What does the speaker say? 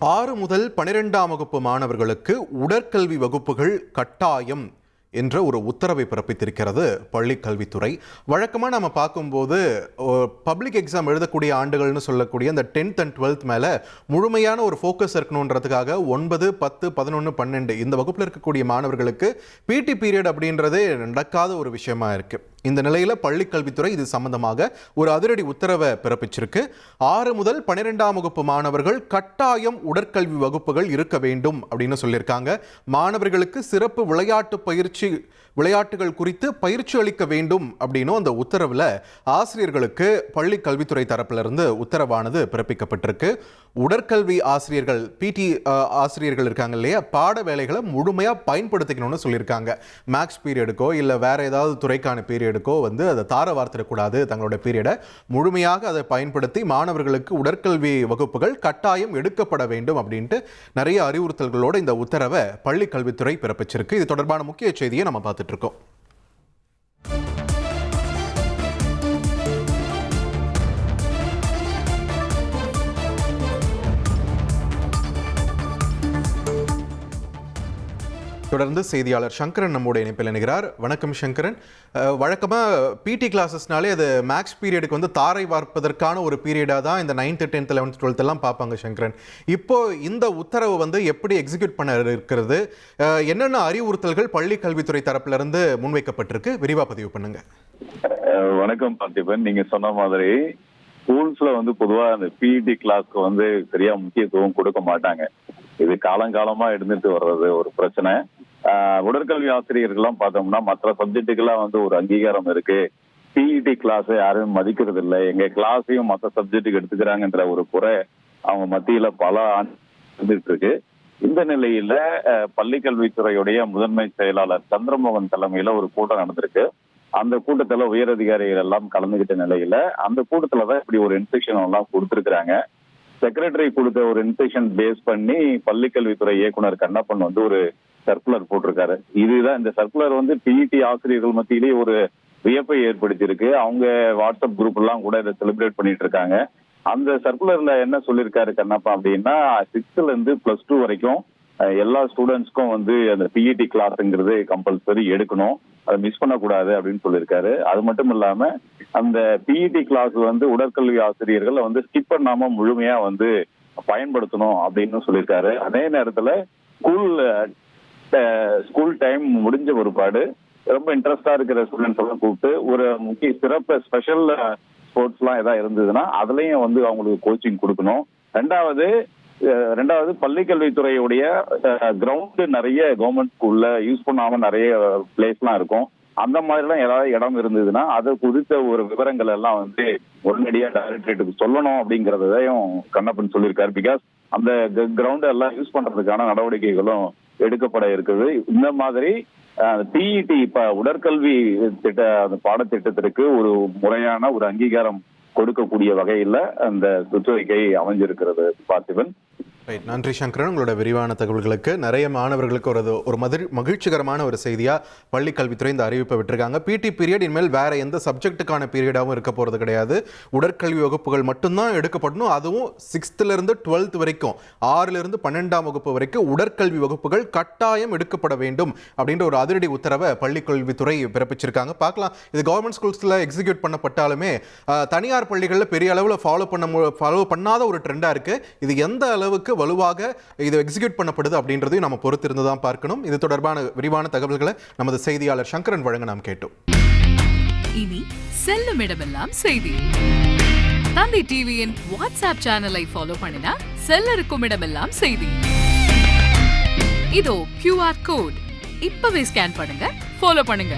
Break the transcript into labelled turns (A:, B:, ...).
A: 6 முதல் 12ஆம் வகுப்பு மாணவர்களுக்கு உடற்கல்வி வகுப்புகள் கட்டாயம் என்ற ஒரு உத்தரவை பிறப்பித்திருக்கிறது பள்ளிக் கல்வித்துறை. வழக்கமாக நம்ம பார்க்கும்போது பப்ளிக் எக்ஸாம் எழுதக்கூடிய ஆண்டுகள்னு சொல்லக்கூடிய அந்த 10th and 12th மேலே முழுமையான ஒரு ஃபோக்கஸ் இருக்கணுன்றதுக்காக 9, 10, 11, 12 இந்த வகுப்பில் இருக்கக்கூடிய மாணவர்களுக்கு பிடி பீரியட் அப்படின்றதே நடக்காத ஒரு விஷயமா இருக்குது. இந்த நிலையில் பள்ளிக் கல்வித்துறை இது சம்பந்தமாக ஒரு அதிரடி உத்தரவை பிறப்பிச்சிருக்கு. 6 முதல் 12ஆம் வகுப்பு மாணவர்கள் கட்டாயம் உடற்கல்வி வகுப்புகள் இருக்க வேண்டும் அப்படின்னு சொல்லியிருக்காங்க. மாணவர்களுக்கு சிறப்பு விளையாட்டுகள் குறித்து பயிற்சி அளிக்க வேண்டும் அப்படின்னும் அந்த உத்தரவில் ஆசிரியர்களுக்கு பள்ளிக் கல்வித்துறை தரப்பிலிருந்து உத்தரவானது பிறப்பிக்கப்பட்டிருக்கு. உடற்கல்வி ஆசிரியர்கள் பிடி ஆசிரியர்கள் இருக்காங்க இல்லையா, பாட வேலைகளை முழுமையாக பயன்படுத்திக்கணும்னு சொல்லியிருக்காங்க. மேக்ஸ் பீரியடுக்கோ இல்லை வேற ஏதாவது துறைக்கான பீரியடுக்கோ அதை தார வார்த்திடக்கூடாது. தங்களோட பீரியடை முழுமையாக அதை பயன்படுத்தி மாணவர்களுக்கு உடற்கல்வி வகுப்புகள் கட்டாயம் எடுக்கப்பட வேண்டும் அப்படின்ட்டு நிறைய அறிவுறுத்தல்களோடு இந்த உத்தரவை பள்ளிக் கல்வித்துறை பிறப்பிச்சிருக்கு. இது தொடர்பான முக்கிய செய்தியை நம்ம பார்த்துட்டு இருக்கோம். தொடர்ந்து செய்தியாளர் சங்கரன் நம்முடைய இணைப்பில் இணைகிறார். வணக்கம் சங்கரன். வழக்கமாக பிடி கிளாஸஸ்னாலே அது மேக்ஸ் பீரியடுக்கு தாரை வார்ப்பதற்கான ஒரு பீரியடாக தான் இந்த 9th, 10th, 11th, 12th எல்லாம் பார்ப்பாங்க சங்கரன். இப்போ இந்த உத்தரவு எப்படி எக்ஸிக்யூட் பண்ண இருக்கிறது, என்னென்ன அறிவுறுத்தல்கள் பள்ளி கல்வித்துறை தரப்பிலிருந்து முன்வைக்கப்பட்டிருக்கு, விரிவாக பதிவு பண்ணுங்க.
B: வணக்கம் பார்த்திபன். நீங்க சொன்ன மாதிரி ஸ்கூல்ஸ்ல பொதுவா அந்த பிடி கிளாஸ்க்கு சரியா முக்கியத்துவம் கொடுக்க மாட்டாங்க. இது காலங்காலமா இருந்துட்டு வர்றது ஒரு பிரச்சனை. உடற்கல்வி ஆசிரியர்கள்லாம் பார்த்தோம்னா மற்ற சப்ஜெக்டுக்கெல்லாம் ஒரு அங்கீகாரம் இருக்கு. பிஇடி கிளாஸ் யாரும் மதிக்கிறது இல்லை, எங்க கிளாஸையும் மற்ற சப்ஜெக்டுக்கு எடுத்துக்கிறாங்கன்ற ஒரு குறை அவங்க மத்தியில பல இருந்துட்டு இருக்கு. இந்த நிலையில பள்ளிக்கல்வித்துறையுடைய முதன்மை செயலாளர் சந்திரமோகன் தலைமையில ஒரு கூட்டம் நடந்திருக்கு. அந்த கூட்டத்துல உயரதிகாரிகள் எல்லாம் கலந்துகிட்ட நிலையில அந்த கூட்டத்துலதான் இப்படி ஒரு இன்ஸ்ட்ரக்ஷன் எல்லாம் கொடுத்திருக்கிறாங்க. செக்ரட்டரி கொடுத்த ஒரு இன்ஸ்ட்ரக்ஷன் பேஸ் பண்ணி பள்ளிக்கல்வித்துறை இயக்குனர் கண்ணப்பன் ஒரு சர்க்குலர் போட்டிருக்காரு. இதுதான் இந்த சர்க்குலர் பிஇடி ஆசிரியர்கள் மத்தியிலேயே ஒரு வியப்பை ஏற்படுத்தியிருக்கு. அவங்க வாட்ஸ்அப் குரூப் எல்லாம் கூட இதை செலிப்ரேட் பண்ணிட்டு இருக்காங்க. அந்த சர்க்குலர்ல என்ன சொல்லியிருக்காரு கண்ணப்பா அப்படின்னா, 6th இருந்து +2 வரைக்கும் எல்லா ஸ்டூடெண்ட்ஸ்க்கும் அந்த பிஇடி கிளாஸ்ங்கிறது கம்பல்சரி எடுக்கணும், அதை மிஸ் பண்ணக்கூடாது அப்படின்னு சொல்லியிருக்காரு. அது மட்டும் இல்லாம அந்த பிஇடி கிளாஸ் உடற்கல்வி ஆசிரியர்கள் ஸ்கிப் பண்ணாம முழுமையா பயன்படுத்தணும் அப்படின்னு சொல்லியிருக்காரு. அதே நேரத்துல ஸ்கூல் டைம் முடிஞ்ச ஒருபாடு ரொம்ப இன்ட்ரெஸ்டா இருக்கிற ஸ்டூடெண்ட்ஸ் எல்லாம் கூப்பிட்டு ஒரு முக்கிய சிறப்பு ஸ்பெஷல் ஸ்போர்ட்ஸ் எல்லாம் ஏதாவது இருந்ததுன்னா அதுலயும் அவங்களுக்கு கோச்சிங் கொடுக்கணும். ரெண்டாவது பள்ளிக்கல்வித்துறையுடைய கிரவுண்ட் நிறைய கவர்மெண்ட் ஸ்கூல்ல யூஸ் பண்ணாம நிறைய பிளேஸ் எல்லாம் இருக்கும். அந்த மாதிரி எல்லாம் ஏதாவது இடம் இருந்ததுன்னா அது குறித்த ஒரு விவரங்கள் எல்லாம் உடனடியா டைரக்டரேட்டுக்கு சொல்லணும் அப்படிங்கறதையும் கண்ணப்பன் சொல்லியிருக்காரு. பிகாஸ் அந்த கிரவுண்ட் எல்லாம் யூஸ் பண்றதுக்கான நடவடிக்கைகளும் எடுக்கப்பட இருக்குது. இந்த மாதிரி பிஇடி இப்ப உடற்கல்வி பாடத்திட்டத்திற்கு ஒரு முறையான ஒரு அங்கீகாரம் கொடுக்கக்கூடிய வகையில அந்த சுற்றறிக்கை அமைஞ்சிருக்கிறது பார்த்திபன்.
A: நன்றி சங்கரன், உங்களோட விரிவான தகவல்களுக்கு. நிறைய மாணவர்களுக்கு ஒரு மகிழ்ச்சிகரமான ஒரு செய்தியா பள்ளி கல்வித்துறை இந்த அறிவிப்பை விட்டுருக்காங்க. பிடி பீரியட் இனிமேல் வேற எந்த சப்ஜெக்டுக்கான பீரியடாகவும் இருக்க போறது கிடையாது. உடற்கல்வி வகுப்புகள் மட்டும்தான் எடுக்கப்படணும். அதுவும் 6th இருந்து 12th வரைக்கும், 6 இருந்து 12ஆம் வகுப்பு வரைக்கும் உடற்கல்வி வகுப்புகள் கட்டாயம் எடுக்கப்பட வேண்டும் அப்படின்ற ஒரு அதிரடி உத்தரவை பள்ளி கல்வித்துறை பிறப்பிச்சிருக்காங்க. பார்க்கலாம், இது கவர்மெண்ட் ஸ்கூல்ஸ்ல எக்ஸிக்யூட் பண்ணப்பட்டாலுமே தனியார் பள்ளிகளில் பெரிய அளவில் ஃபாலோ பண்ணாத ஒரு ட்ரெண்டா இருக்கு. இது எந்த அளவுக்கு வலுவாக இது எக்ஸிக்யூட் பண்ணப்படுது அப்படின்றதையும் நம்ம பொறுத்திருந்து தான் பார்க்கணும். இது தொடர்பான விரிவான தகவல்களை நமது செய்தியாளர் சங்கரன் வழங்க நாம் கேட்டோம்.
C: இனி செல்லும் இடமெல்லாம் செய்தி. தந்தை டிவியின் வாட்ஸ்அப் சேனலை ஃபாலோ பண்ணினா செல்ல இருக்கும் இடமெல்லாம் செய்தி. இதோ QR கோட் இப்பவே ஸ்கேன் பண்ணுங்க, ஃபாலோ பண்ணுங்க.